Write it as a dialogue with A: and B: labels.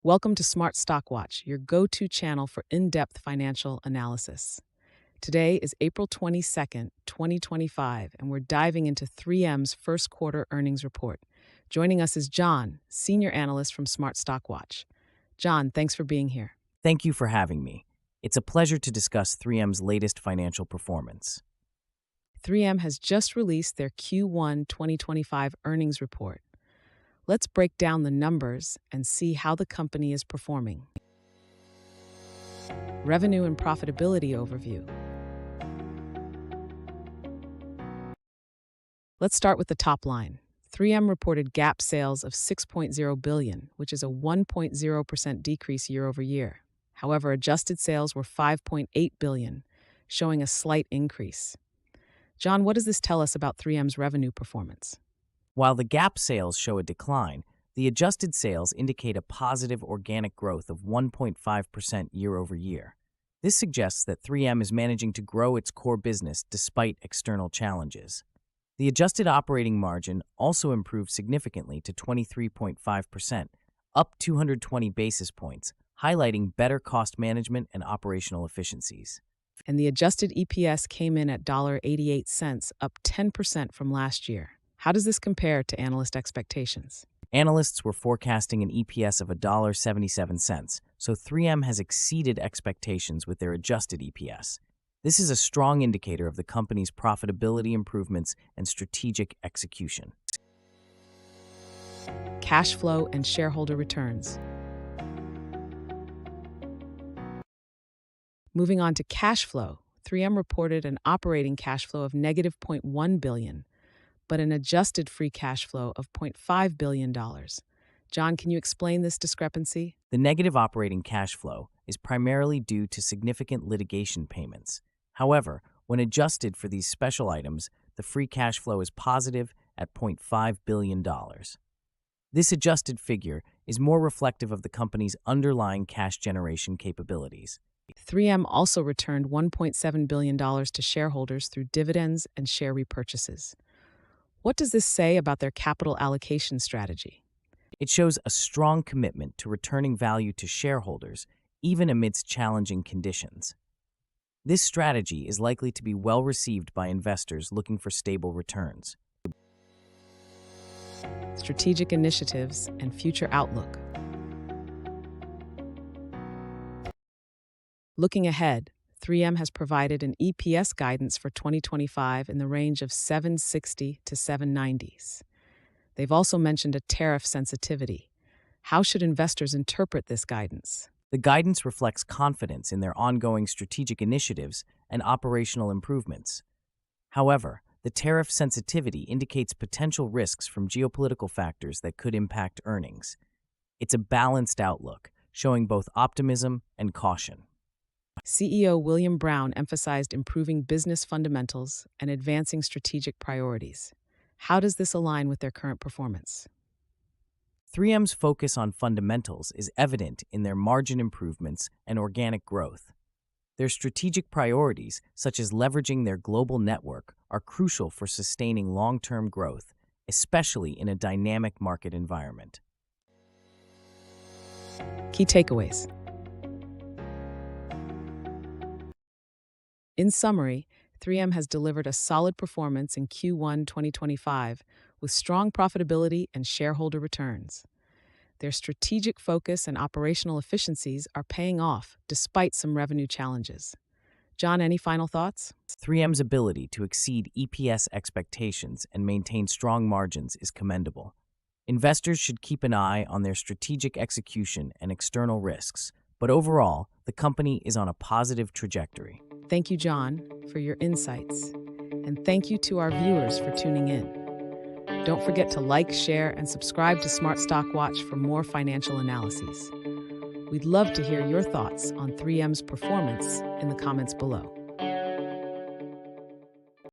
A: Welcome to Smart Stock Watch, your go-to channel for in-depth financial analysis. Today is April 22nd, 2025, and we're diving into 3M's first quarter earnings report. Joining us is John, senior analyst from Smart Stock Watch. John, thanks for being here.
B: Thank you for having me. It's a pleasure to discuss 3M's latest financial performance.
A: 3M has just released their Q1 2025 earnings report. Let's break down the numbers and see how the company is performing. Revenue and profitability overview. Let's start with the top line. 3M reported GAAP sales of $6.0 billion, which is a 1.0% decrease year over year. However, adjusted sales were $5.8 billion, showing a slight increase. John, what does this tell us about 3M's revenue performance?
B: While the GAAP sales show a decline, the adjusted sales indicate a positive organic growth of 1.5% year over year. This suggests that 3M is managing to grow its core business despite external challenges. The adjusted operating margin also improved significantly to 23.5%, up 220 basis points, highlighting better cost management and operational efficiencies.
A: And the adjusted EPS came in at $1.88, up 10% from last year. How does this compare to analyst expectations?
B: Analysts were forecasting an EPS of $1.77, so 3M has exceeded expectations with their adjusted EPS. This is a strong indicator of the company's profitability improvements and strategic execution.
A: Cash flow and shareholder returns. Moving on to cash flow, 3M reported an operating cash flow of negative $0.1 billion, but an adjusted free cash flow of $0.5 billion. John, can you explain this discrepancy?
B: The negative operating cash flow is primarily due to significant litigation payments. However, when adjusted for these special items, the free cash flow is positive at $0.5 billion. This adjusted figure is more reflective of the company's underlying cash generation capabilities.
A: 3M also returned $1.7 billion to shareholders through dividends and share repurchases. What does this say about their capital allocation strategy?
B: It shows a strong commitment to returning value to shareholders, even amidst challenging conditions. This strategy is likely to be well received by investors looking for stable returns.
A: Strategic initiatives and future outlook. Looking ahead, 3M has provided an EPS guidance for 2025 in the range of $7.60 to $7.90. They've also mentioned a tariff sensitivity. How should investors interpret this guidance?
B: The guidance reflects confidence in their ongoing strategic initiatives and operational improvements. However, the tariff sensitivity indicates potential risks from geopolitical factors that could impact earnings. It's a balanced outlook, showing both optimism and caution.
A: CEO William Brown emphasized improving business fundamentals and advancing strategic priorities. How does this align with their current performance?
B: 3M's focus on fundamentals is evident in their margin improvements and organic growth. Their strategic priorities, such as leveraging their global network, are crucial for sustaining long-term growth, especially in a dynamic market environment.
A: Key takeaways. In summary, 3M has delivered a solid performance in Q1 2025 with strong profitability and shareholder returns. Their strategic focus and operational efficiencies are paying off despite some revenue challenges. John, any final thoughts?
B: 3M's ability to exceed EPS expectations and maintain strong margins is commendable. Investors should keep an eye on their strategic execution and external risks, but overall, the company is on a positive trajectory.
A: Thank you, John, for your insights. And thank you to our viewers for tuning in. Don't forget to like, share, and subscribe to Smart Stock Watch for more financial analyses. We'd love to hear your thoughts on 3M's performance in the comments below.